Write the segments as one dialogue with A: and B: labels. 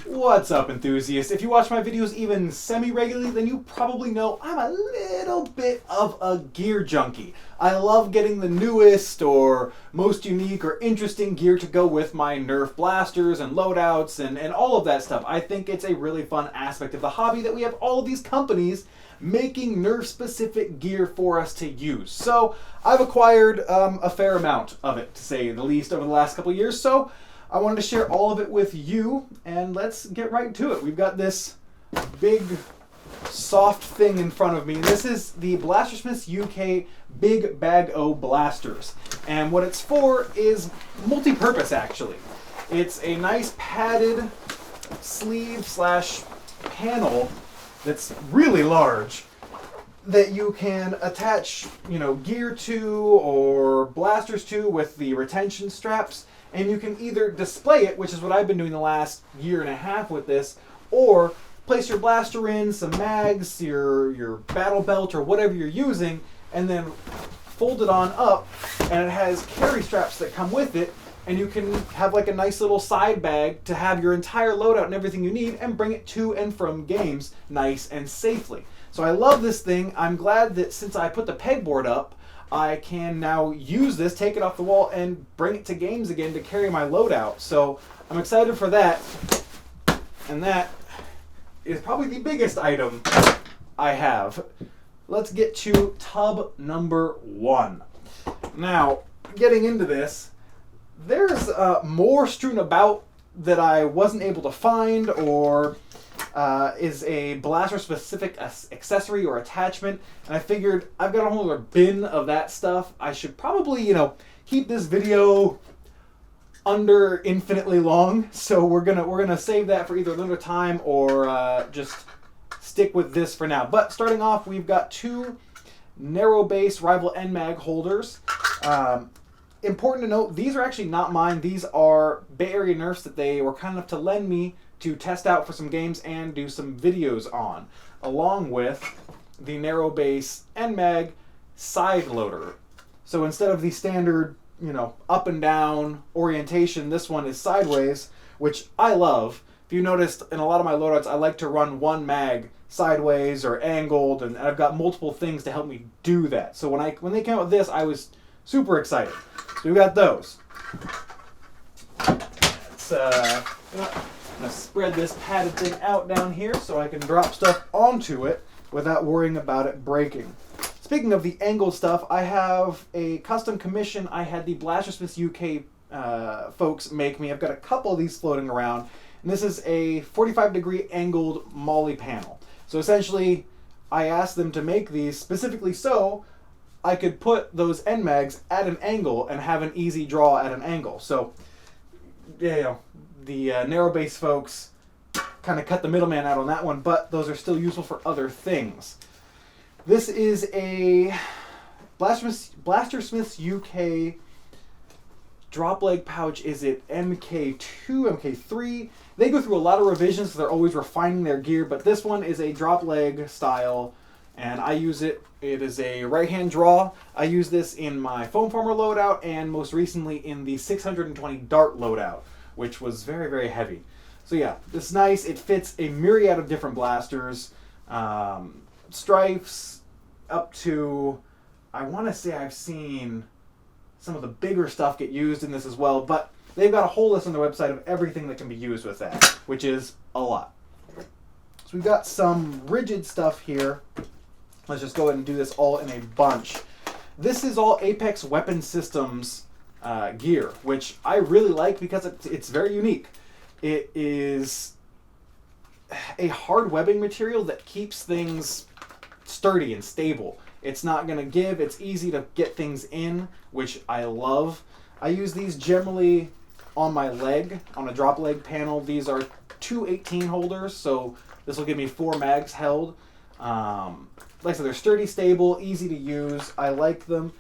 A: What's up, enthusiasts? If you watch my videos even semi-regularly, then you probably know I'm a little bit of a gear junkie. I love getting the newest or most unique or interesting gear to go with my Nerf blasters and loadouts and all of that stuff. I think it's a really fun aspect of the hobby that we have all of these companies making Nerf-specific gear for us to use. So I've acquired a fair amount of it, to say the least, over the last couple of years. So I wanted to share all of it with you, and let's get right to it. We've got this big, soft thing in front of me. This is the Blasphemous UK Big Bag O Blasters. And what it's for is multi-purpose, actually. It's a nice padded sleeve slash panel that's really large that you can attach, gear to or blasters to with the retention straps. And you can either display it, which is what I've been doing the last year and a half with this, or place your blaster in, some mags, your battle belt, or whatever you're using, and then fold it on up, and it has carry straps that come with it, and you can have like a nice little side bag to have your entire loadout and everything you need, and bring it to and from games nice and safely. So I love this thing. I'm glad that since I put the pegboard up, I can now use this, take it off the wall, and bring it to games again to carry my loadout. So I'm excited for that. And that is probably the biggest item I have. Let's get to tub number 1. Now, getting into this, there's more strewn about that I wasn't able to find or is a blaster-specific accessory or attachment, and I figured I've got a whole other bin of that stuff. I should probably, keep this video under infinitely long, so we're gonna save that for either another time or just stick with this for now. But starting off, we've got 2 narrow base rival Mag holders. Important to note, these are actually not mine. These are Bay Area Nerfs that they were kind enough to lend me to test out for some games and do some videos on, along with the narrow base Mag side loader. So instead of the standard, up and down orientation, this one is sideways, which I love. If you noticed, in a lot of my loadouts, I like to run one mag sideways or angled, and I've got multiple things to help me do that. So when they came out with this, I was super excited. So we got those. Let's I'm going to spread this padded thing out down here so I can drop stuff onto it without worrying about it breaking. Speaking of the angled stuff, I have a custom commission I had the Blasphemous UK folks make me. I've got a couple of these floating around, and this is a 45-degree angled molly panel. So essentially, I asked them to make these specifically so I could put those end mags at an angle and have an easy draw at an angle. So, the narrow base folks kind of cut the middleman out on that one, but those are still useful for other things. This is a Blasphemous UK drop leg pouch. Is it MK2, MK3? They go through a lot of revisions, so they're always refining their gear, but this one is a drop leg style, and I use it. It is a right-hand draw. I use this in my foam former loadout, and most recently in the 620 dart loadout, which was very, very heavy. So yeah, this is nice. It fits a myriad of different blasters, Strifes, up to, I want to say I've seen some of the bigger stuff get used in this as well, but they've got a whole list on their website of everything that can be used with that, which is a lot. So we've got some rigid stuff here. Let's just go ahead and do this all in a bunch. This is all Apex Weapon Systems gear, which I really like because it's very unique. It is a hard webbing material that keeps things sturdy and stable. It's not going to give. It's easy to get things in, which I love. I use these generally on my leg, on a drop leg panel. These are 2 18 holders, so this will give me 4 mags held. Like I said, they're sturdy, stable, easy to use. I like them.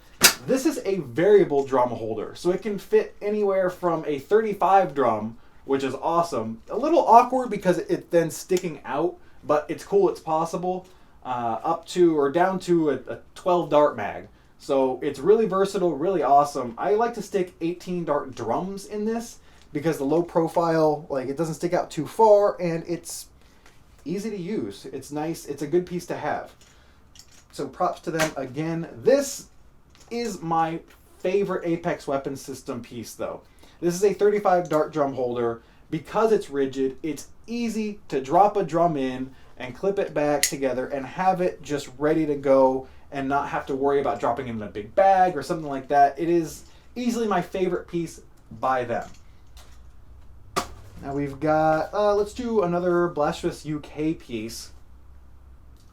A: This is a variable drum holder, so it can fit anywhere from a 35 drum, which is awesome. A little awkward because it's then sticking out, but it's cool, it's possible, up to or down to a 12 dart mag. So it's really versatile, really awesome. I like to stick 18 dart drums in this because the low profile, like, it doesn't stick out too far, and it's easy to use. It's nice. It's a good piece to have. So props to them again. This is my favorite Apex weapon system piece, though. This is a 35 dart drum holder. Because it's rigid, it's easy to drop a drum in and clip it back together and have it just ready to go and not have to worry about dropping it in a big bag or something like that. It is easily my favorite piece by them. Now we've got, let's do another Blasphemous UK piece.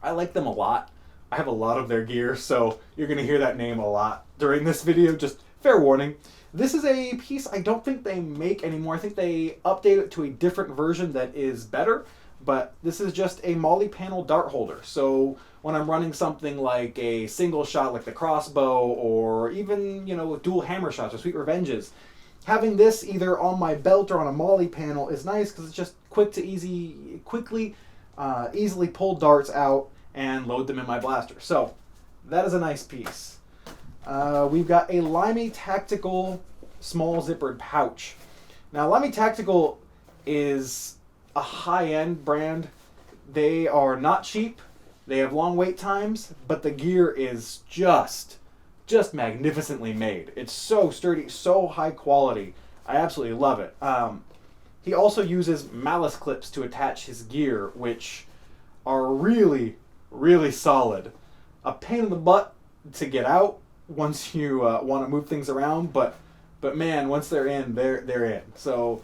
A: I like them a lot. I have a lot of their gear, so you're going to hear that name a lot during this video, just fair warning. This is a piece I don't think they make anymore. I think they update it to a different version that is better, but this is just a Molly panel dart holder. So when I'm running something like a single shot like the crossbow, or even, you know, dual hammer shots or sweet revenges, having this either on my belt or on a Molly panel is nice because it's just quickly easily pull darts out and load them in my blaster. So that is a nice piece. We've got a Limey Tactical small zippered pouch. Now, Limey Tactical is a high-end brand. They are not cheap. They have long wait times, but the gear is just magnificently made. It's so sturdy, so high quality. I absolutely love it. He also uses malice clips to attach his gear, which are really, really solid. A pain in the butt to get out once you want to move things around, but man, once they're in, they're in. So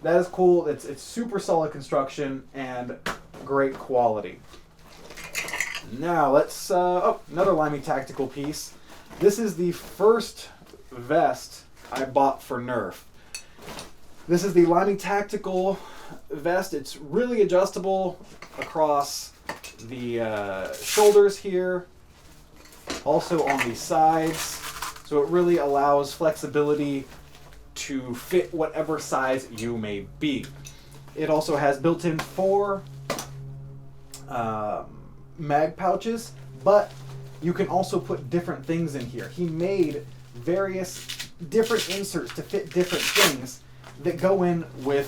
A: that is cool. It's super solid construction and great quality. Now let's another Limey Tactical piece. This is the first vest I bought for Nerf. This is the Limey Tactical vest. It's really adjustable across the shoulders here, also on the sides, so it really allows flexibility to fit whatever size you may be. It also has built-in 4 mag pouches, but you can also put different things in here. He made various different inserts to fit different things that go in with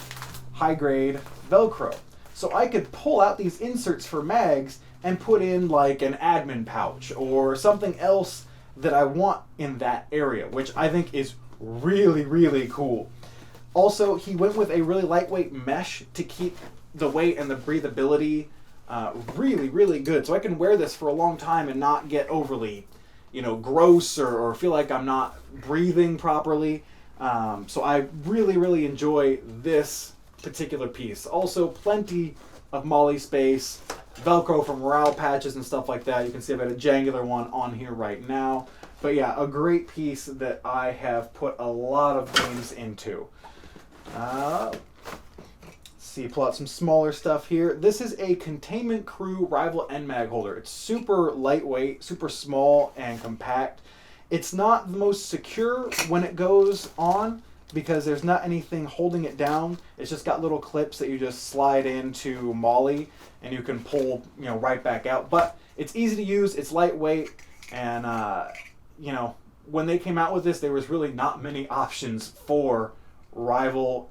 A: high-grade Velcro. So I could pull out these inserts for mags and put in like an admin pouch or something else that I want in that area, which I think is really, really cool. Also, he went with a really lightweight mesh to keep the weight and the breathability really, really good. So I can wear this for a long time and not get overly, gross or feel like I'm not breathing properly. So I really, really enjoy this particular piece. Also, plenty of Molly space, Velcro for morale patches and stuff like that. You can see I've got a Jangular one on here right now. But yeah, a great piece that I have put a lot of games into. Let's see, pull out some smaller stuff here. This is a Containment Crew Rival End Mag holder. It's super lightweight, super small and compact. It's not the most secure when it goes on because there's not anything holding it down. It's just got little clips that you just slide into Molly and you can pull, right back out. But it's easy to use, it's lightweight, and when they came out with this, there was really not many options for rival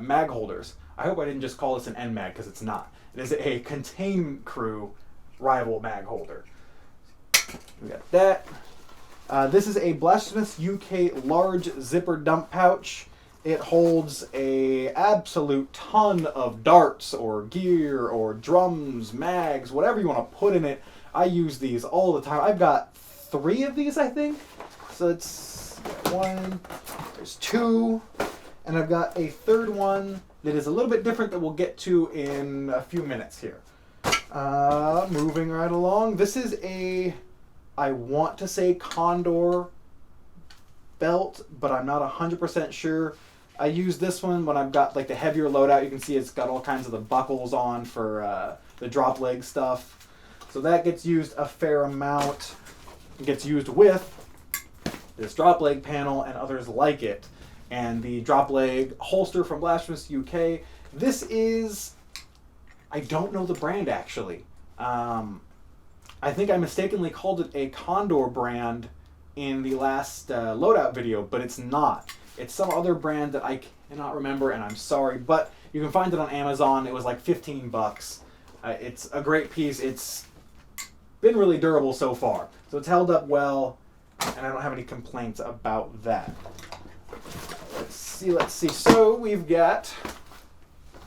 A: mag holders. I hope I didn't just call this an End Mag because it's not. It is a Containment Crew rival mag holder. We got that. This is a Blasphemous UK large zipper dump pouch. It holds a absolute ton of darts or gear or drums, mags, whatever you want to put in it. I use these all the time. I've got 3 of these, I think. So it's 1, there's 2, and I've got a 3rd one that is a little bit different that we'll get to in a few minutes here. Moving right along. This is I want to say Condor Belt, but I'm not 100% sure. I use this one when I've got like the heavier loadout. You can see it's got all kinds of the buckles on for the drop leg stuff. So that gets used a fair amount. It gets used with this drop leg panel and others like it. And the drop leg holster from Blasphemous UK. This is, I don't know the brand actually. I think I mistakenly called it a Condor brand in the last loadout video, but it's not. It's some other brand that I cannot remember, and I'm sorry, but you can find it on Amazon. It was like 15 bucks. It's a great piece. It's been really durable so far. So it's held up well, and I don't have any complaints about that. Let's see. So we've got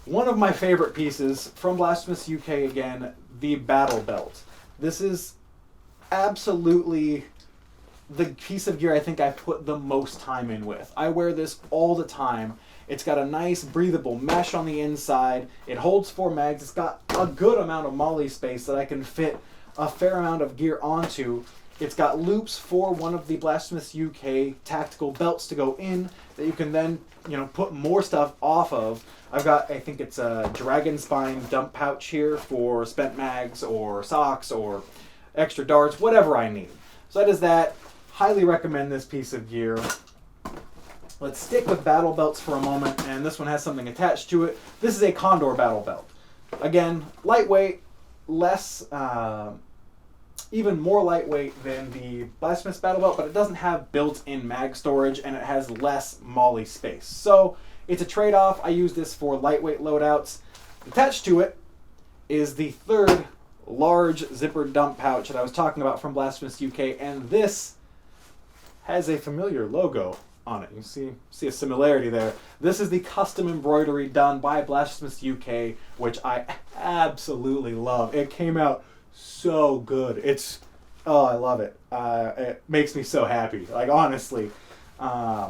A: one of my favorite pieces from Blasphemous UK again, the Battle Belt. This is absolutely the piece of gear I think I put the most time in with. I wear this all the time. It's got a nice breathable mesh on the inside. It holds 4 mags. It's got a good amount of molly space that I can fit a fair amount of gear onto. It's got loops for one of the Blasphemous UK tactical belts to go in that you can then, put more stuff off of. I've got, I think it's a dragon spine dump pouch here for spent mags or socks or extra darts, whatever I need. So that is that. Highly recommend this piece of gear. Let's stick with battle belts for a moment, and this one has something attached to it. This is a Condor battle belt. Again, lightweight, less, even more lightweight than the Blasphemous battle belt, but it doesn't have built-in mag storage, and it has less molly space. So it's a trade-off. I use this for lightweight loadouts. Attached to it is the third large zippered dump pouch that I was talking about from Blasphemous UK, and this has a familiar logo on it. You see a similarity there. This is the custom embroidery done by Blasphemous UK, which I absolutely love. It came out so good. I love it. It makes me so happy. Like, honestly, I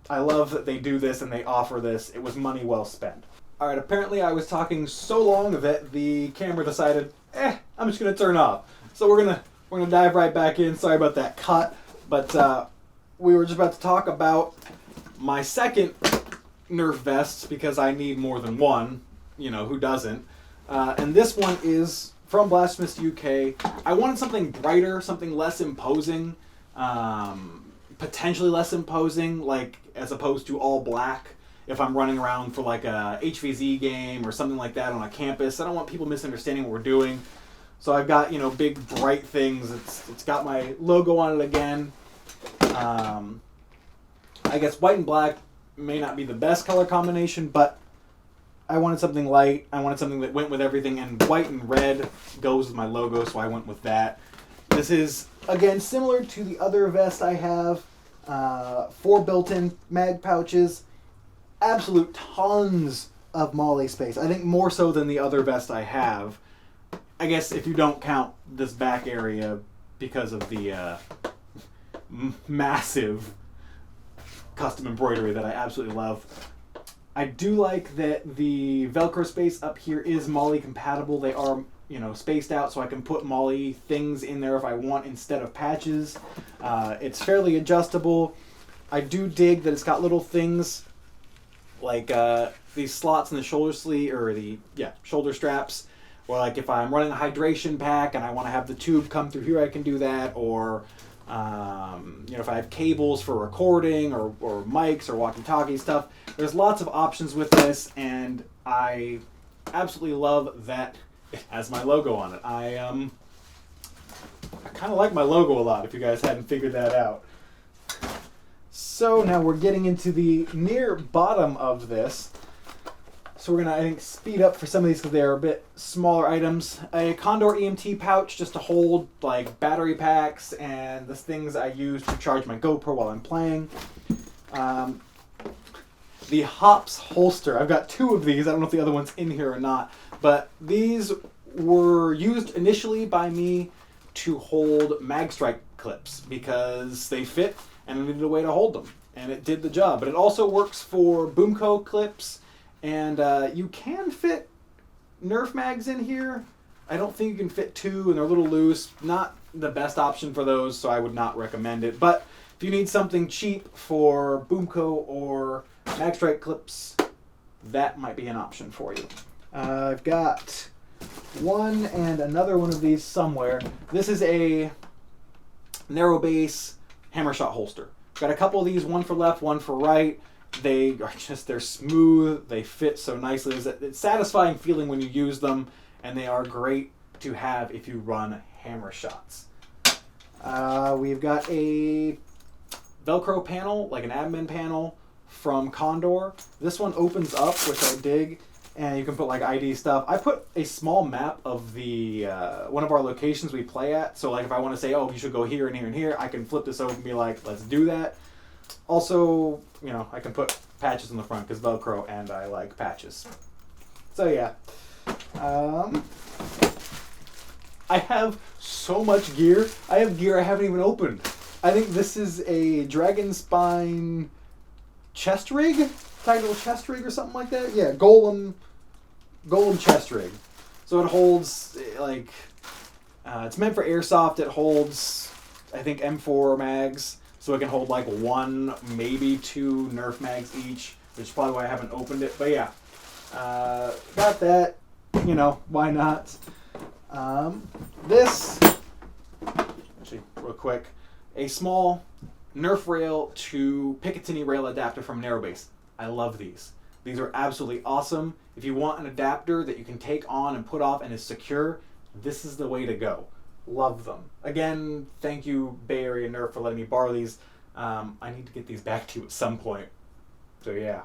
A: love that they do this and they offer this. It was money well spent. All right, apparently I was talking so long that the camera decided, I'm just gonna turn off. So we're gonna dive right back in. Sorry about that cut, but we were just about to talk about my second Nerf vests because I need more than one. Who doesn't? And this one is from Blasphemous UK. I wanted something brighter, something less imposing, potentially less imposing, like as opposed to all black. If I'm running around for like a HVZ game or something like that on a campus, I don't want people misunderstanding what we're doing. So I've got, big bright things. It's got my logo on it again. I guess white and black may not be the best color combination, but I wanted something light. I wanted something that went with everything, and white and red goes with my logo, so I went with that. This is, again, similar to the other vest I have. 4 built-in mag pouches. Absolute tons of molly space. I think more so than the other vest I have. I guess if you don't count this back area because of the massive custom embroidery that I absolutely love. I do like that the Velcro space up here is molly compatible. They are, spaced out so I can put molly things in there if I want instead of patches. It's fairly adjustable. I do dig that it's got little things like these slots in the shoulder sleeve, or shoulder straps, or like if I'm running a hydration pack and I want to have the tube come through here, I can do that, or if I have cables for recording or mics or walkie-talkie stuff. There's lots of options with this, and I absolutely love that it has my logo on it. I kind of like my logo a lot, if you guys hadn't figured that out. So now we're getting into the near bottom of this. So we're going to, I think, speed up for some of these because they're a bit smaller items. A Condor Emt Pouch just to hold like battery packs and the things I use to charge my GoPro while I'm playing. The Hops holster. I've got 2 of these. I don't know if the other one's in here or not. But these were used initially by me to hold mag strike clips because they fit and I needed a way to hold them. And it did the job. But it also works for Boomco clips. And you can fit Nerf mags in here. I don't think you can fit 2, and they're a little loose. Not the best option for those, so I would not recommend it. But if you need something cheap for Boomco or mag strike clips, that might be an option for you. I've got one and another one of these somewhere. This is a narrow base hammer shot holster. Got a couple of these, one for left, one for right. They're smooth, they fit so nicely. It's satisfying feeling when you use them, and they are great to have if you run hammer shots. We've got a Velcro panel, like an admin panel from Condor. This one opens up, which I dig, and you can put like ID stuff. I put a small map of the one of our locations we play at, so like if I want to say, oh, you should go here and here and here, I can flip this over and be like, let's do that. Also, you know, I can put patches in the front because Velcro and I like patches. So yeah. I have so much gear. I have gear I haven't even opened. I think this is a Dragon Spine chest rig? Title chest rig or something like that? Yeah, Golem chest rig. So it holds, like, it's meant for airsoft. It holds, I think, M4 mags. So it can hold like 1, maybe 2 Nerf mags each, which is probably why I haven't opened it. But yeah, got that. You know, why not? This, actually, real quick, a small Nerf rail to Picatinny rail adapter from Narrowbase. I love these. These are absolutely awesome. If you want an adapter that you can take on and put off and is secure, this is the way to go. Love them. Again, thank you, Bay Area Nerf, for letting me borrow these. I need to get these back to you at some point. So yeah.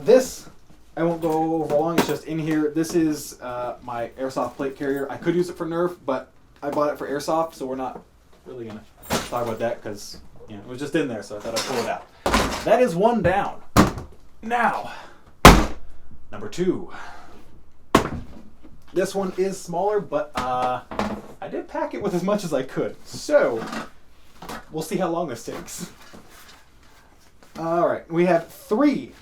A: This, I won't go over long, it's just in here. This is my airsoft plate carrier. I could use it for Nerf, but I bought it for airsoft, so we're not really going to talk about that because, you know, it was just in there, so I thought I'd pull it out. That is one down. Now, number 2. This one is smaller, but I did pack it with as much as I could. So, we'll see how long this takes. Alright, we have 3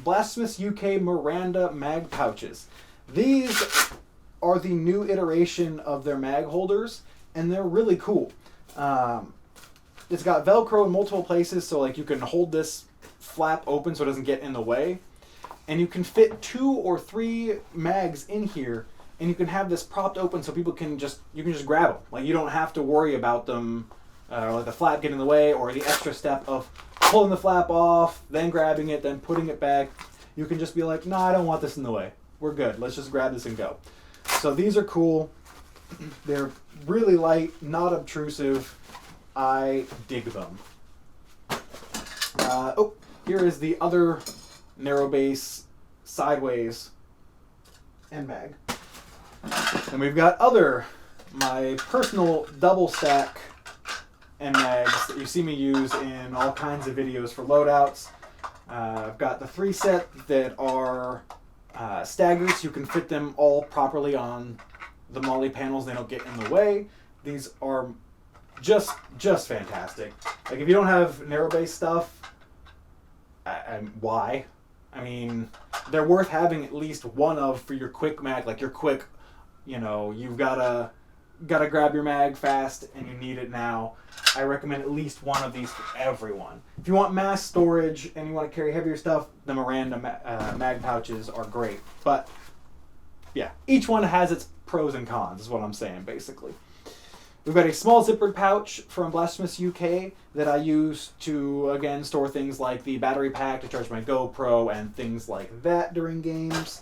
A: Blasphemous UK Miranda Mag Pouches. These are the new iteration of their mag holders, and they're really cool. It's got Velcro in multiple places, so like you can hold this flap open so it doesn't get in the way. And you can fit 2 or 3 mags in here, and you can have this propped open so people can just, you can just grab them. Like you don't have to worry about them, like the flap getting in the way, or the extra step of pulling the flap off, then grabbing it, then putting it back. You can just be like, no, I don't want this in the way. We're good. Let's just grab this and go. So these are cool. They're really light, not obtrusive. I dig them. Here is the other narrow base sideways end mag. And we've got my personal double stack end mags that you see me use in all kinds of videos for loadouts. I've got the 3 set that are staggered, so you can fit them all properly on the molly panels. They don't get in the way. These are just fantastic. Like if you don't have narrow base stuff, why? I mean, they're worth having at least one of for your quick mag, like your quick, you know, you've gotta grab your mag fast and you need it now. I recommend at least one of these for everyone. If you want mass storage and you want to carry heavier stuff, the Miranda Mag Pouches are great. But yeah, each one has its pros and cons, is what I'm saying, basically. We've got a small zippered pouch from Blasphemous UK that I use to, again, store things like the battery pack to charge my GoPro and things like that during games.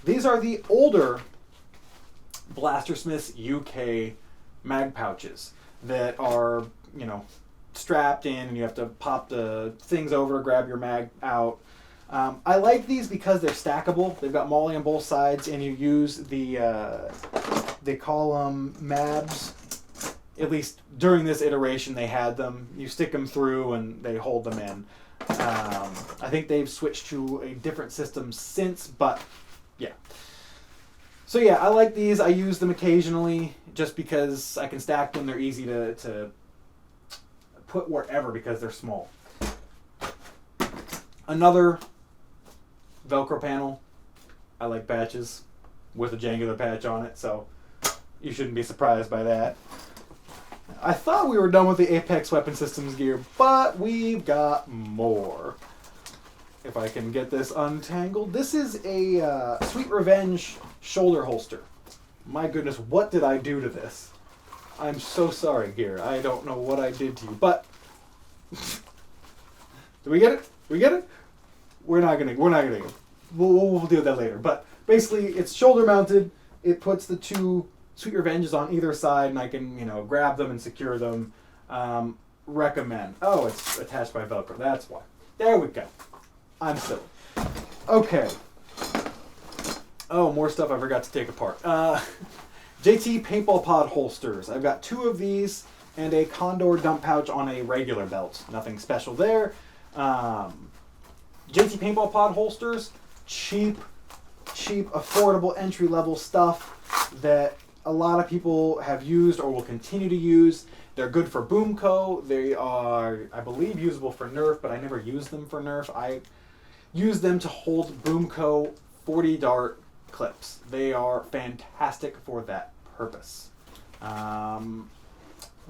A: These are the older Blasphemous UK mag pouches that are, you know, strapped in and you have to pop the things over to grab your mag out. I like these because they're stackable. They've got molly on both sides, and you use the, they call them MABs. At least during this iteration they had them. You stick them through and they hold them in. I think they've switched to a different system since, but yeah. So yeah, I like these. I use them occasionally just because I can stack them. They're easy to put wherever because they're small. Another Velcro panel. I like patches with a Jangular patch on it, so you shouldn't be surprised by that. I thought we were done with the Apex Weapon Systems gear, but we've got more. If I can get this untangled. This is a Sweet Revenge shoulder holster. My goodness, what did I do to this? I'm so sorry, gear. I don't know what I did to you, but do we get it? We get it? We're not gonna get it. We'll deal with that later. But basically, it's shoulder mounted. It puts the 2 Sweet Revenges on either side, and I can, you know, grab them and secure them. recommend. Oh, it's attached by Velcro. That's why. There we go. I'm silly. Okay. Oh, more stuff I forgot to take apart. JT Paintball Pod Holsters. I've got 2 of these and a Condor Dump Pouch on a regular belt. Nothing special there. JT Paintball Pod Holsters. Cheap, affordable, entry-level stuff that a lot of people have used or will continue to use. They're good for Boomco. They are, I believe, usable for Nerf, but I never use them for Nerf. I use them to hold Boomco 40 dart clips. They are fantastic for that purpose. And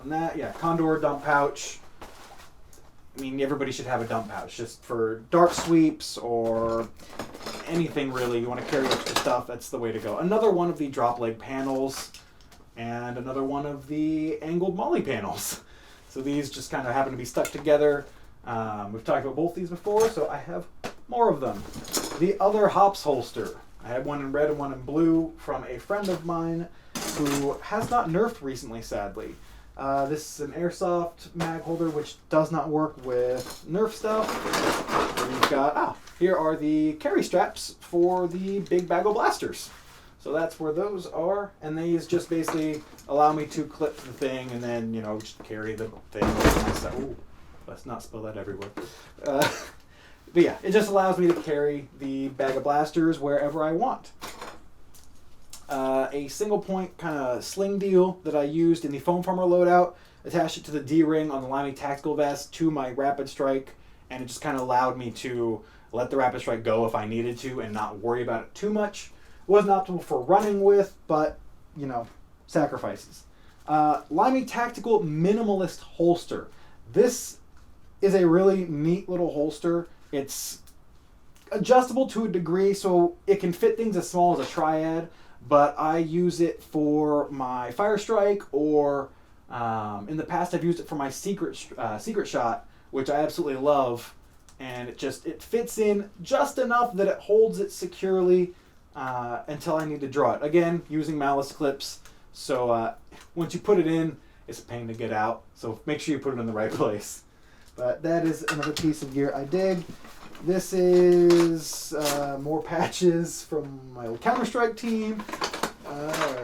A: that, yeah, Condor Dump Pouch. I mean, everybody should have a dump pouch just for dart sweeps or anything really. You want to carry extra stuff, that's the way to go. Another one of the drop leg panels and another one of the angled molly panels. So these just kind of happen to be stuck together. We've talked about both these before, so I have more of them. The other hops holster. I had one in red and one in blue from a friend of mine who has not nerfed recently, sadly. This is an airsoft mag holder, which does not work with Nerf stuff. We've got, here are the carry straps for the big bag of blasters. So that's where those are, and these just basically allow me to clip the thing and then, you know, just carry the thing. Ooh, let's not spill that everywhere. But yeah, it just allows me to carry the bag of blasters wherever I want. A single point kind of sling deal that I used in the foam farmer loadout, attached it to the D-ring on the Limey tactical vest to my rapid strike, and it just kind of allowed me to let the rapid strike go if I needed to and not worry about it too much. It wasn't optimal for running with, but, you know, sacrifices. Limey Tactical Minimalist Holster. This is a really neat little holster. It's adjustable to a degree, so it can fit things as small as a triad, but I use it for my fire strike, or in the past I've used it for my secret shot, which I absolutely love, and it fits in just enough that it holds it securely until I need to draw it. Again, using malice clips, so once you put it in, it's a pain to get out, so make sure you put it in the right place. But that is another piece of gear I dig. This is more patches from my old Counter-Strike team.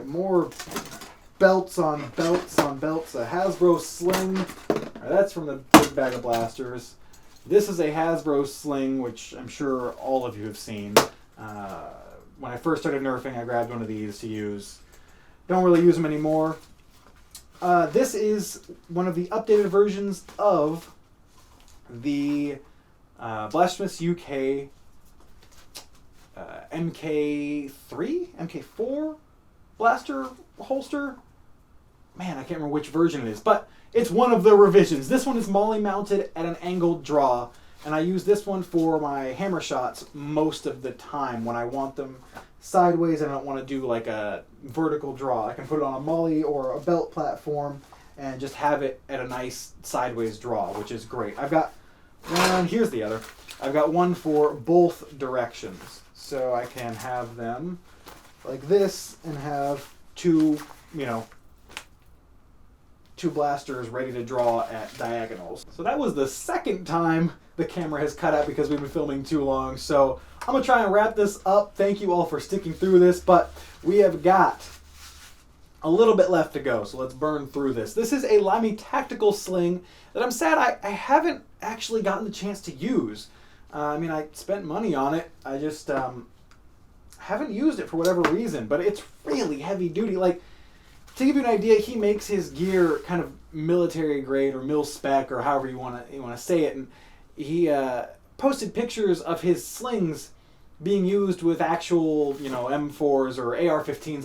A: More belts on belts on belts. A Hasbro Sling. That's from the big bag of blasters. This is a Hasbro Sling, which I'm sure all of you have seen. When I first started nerfing, I grabbed one of these to use. Don't really use them anymore. This is one of the updated versions of the Blasphemous UK MK3, MK4 blaster holster. Man, I can't remember which version it is, but it's one of the revisions. This one is molly mounted at an angled draw, and I use this one for my hammer shots most of the time when I want them sideways and I don't want to do like a vertical draw. I can put it on a molly or a belt platform and just have it at a nice sideways draw, which is great. I've got one, here's the other. I've got one for both directions. So I can have them like this and have two blasters ready to draw at diagonals. So that was the second time the camera has cut out because we've been filming too long. So I'm going to try and wrap this up. Thank you all for sticking through this, but we have got a little bit left to go, so let's burn through this. This is a Limey Tactical Sling that I'm sad I haven't actually gotten the chance to use. I mean, I spent money on it. I just haven't used it for whatever reason, but it's really heavy duty. Like, to give you an idea, he makes his gear kind of military grade or mil spec or however you want to say it, and he posted pictures of his slings being used with actual, M4s or AR-15s,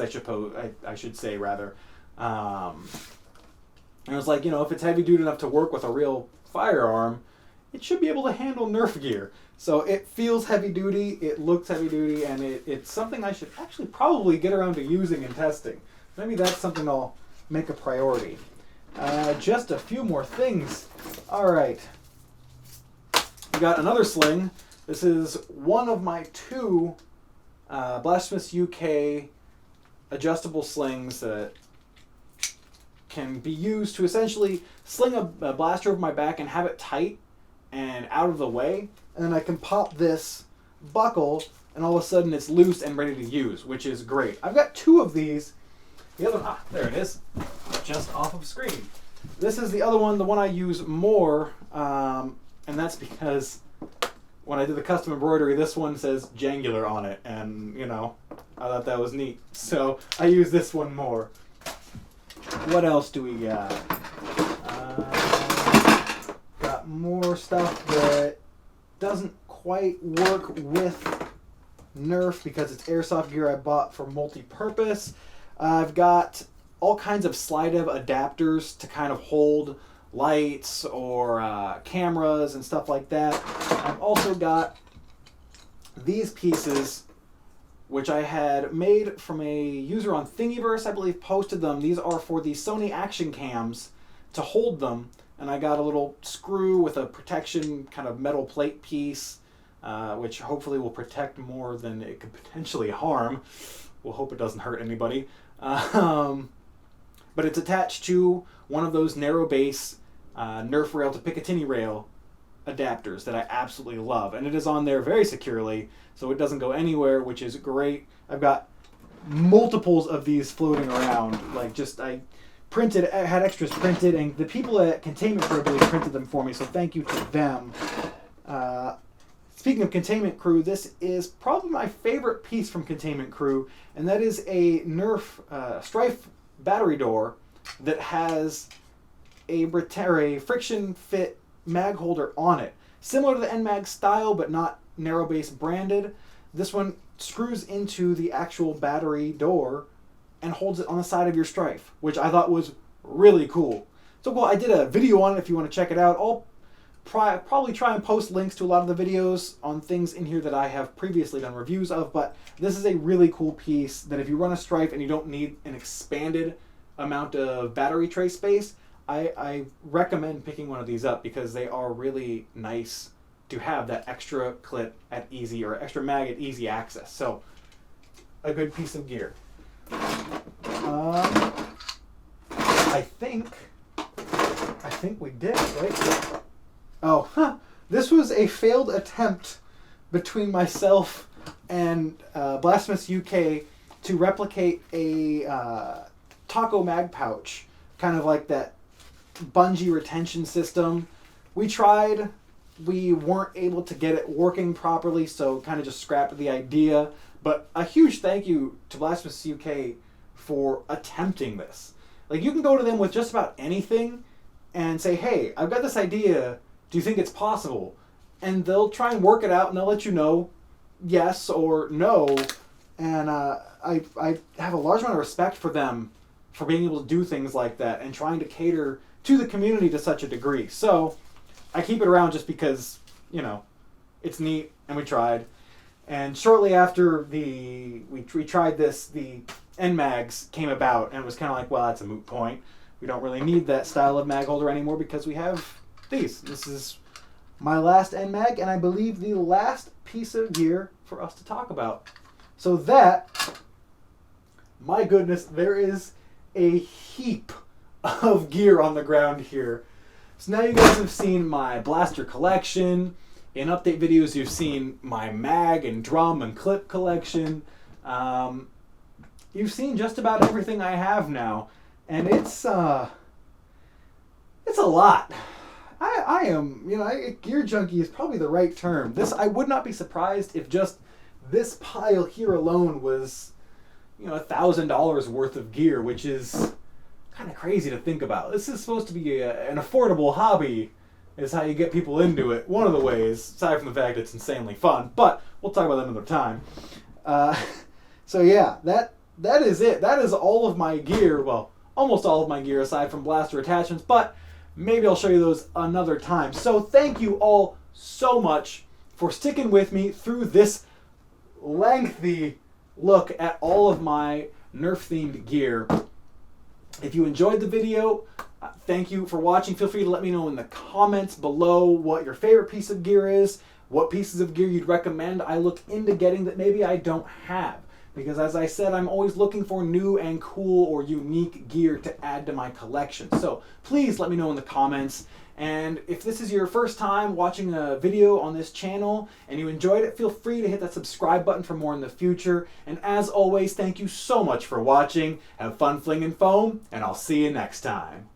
A: I should say rather. And it was like, if it's heavy duty enough to work with a real firearm, it should be able to handle Nerf gear. So it feels heavy duty, it looks heavy duty, and it's something I should actually probably get around to using and testing. Maybe that's something I'll make a priority. Just a few more things. All right. We got another sling. This is one of my two Blasphemous UK adjustable slings that can be used to essentially sling a blaster over my back and have it tight and out of the way. And then I can pop this buckle and all of a sudden it's loose and ready to use, which is great. I've got 2 of these. The other one, there it is, just off of screen. This is the other one, the one I use more, and that's because when I did the custom embroidery, this one says Jangular on it, and, you know, I thought that was neat. So I use this one more. What else do we got? Got more stuff that doesn't quite work with Nerf because it's airsoft gear I bought for multi-purpose. I've got all kinds of slide-ev adapters to kind of hold lights or cameras and stuff like that. I've also got these pieces, which I had made from a user on Thingiverse, I believe, posted them. These are for the Sony action cams to hold them. And I got a little screw with a protection kind of metal plate piece, which hopefully will protect more than it could potentially harm. We'll hope it doesn't hurt anybody. But it's attached to one of those narrow base Nerf rail to Picatinny rail adapters that I absolutely love. And it is on there very securely, so it doesn't go anywhere, which is great. I've got multiples of these floating around. Like, just, I had extras printed, and the people at Containment Crew really printed them for me, so thank you to them. Speaking of Containment Crew, this is probably my favorite piece from Containment Crew, and that is a Nerf Strife battery door that has a friction fit mag holder on it. Similar to the NMAG style, but not narrow base branded. This one screws into the actual battery door and holds it on the side of your Strife, which I thought was really cool. So cool, I did a video on it if you want to check it out. I'll probably try and post links to a lot of the videos on things in here that I have previously done reviews of, but this is a really cool piece that if you run a Strife and you don't need an expanded amount of battery tray space, I recommend picking one of these up because they are really nice to have that extra clip at easy, or extra mag at easy access. So, a good piece of gear. I think we did, right? Oh, this was a failed attempt between myself and Blasphemous UK to replicate a Taco Mag Pouch, kind of like that bungee retention system. We tried, we weren't able to get it working properly, so kind of just scrapped the idea. But a huge thank you to Blasphemous UK for attempting this. Like, you can go to them with just about anything and say, hey, I've got this idea, do you think it's possible? And they'll try and work it out, and they'll let you know yes or no. And I have a large amount of respect for them for being able to do things like that and trying to cater to the community to such a degree. So I keep it around just because, you know, it's neat and we tried. And shortly after we tried this, the NMAGs came about, and it was kind of like, well, that's a moot point. We don't really need that style of mag holder anymore because we have these. This is my last NMAG, and I believe the last piece of gear for us to talk about. So that, my goodness, there is a heap of gear on the ground here. So now you guys have seen my blaster collection. In update videos, you've seen my mag and drum and clip collection. You've seen just about everything I have now, and it's a lot. I am, you know, gear junkie is probably the right term. I would not be surprised if just this pile here alone was, you know, $1,000 worth of gear, which is kind of crazy to think about. This is supposed to be an affordable hobby, is how you get people into it. One of the ways, aside from the fact it's insanely fun, but we'll talk about that another time. So yeah, that is it. That is all of my gear. Well, almost all of my gear aside from blaster attachments, but maybe I'll show you those another time. So thank you all so much for sticking with me through this lengthy look at all of my Nerf-themed gear. If you enjoyed the video, thank you for watching. Feel free to let me know in the comments below what your favorite piece of gear is, what pieces of gear you'd recommend I look into getting that maybe I don't have. because as I said, I'm always looking for new and cool or unique gear to add to my collection. So please let me know in the comments. And if this is your first time watching a video on this channel and you enjoyed it, feel free to hit that subscribe button for more in the future. And as always, thank you so much for watching. Have fun flinging foam, and I'll see you next time.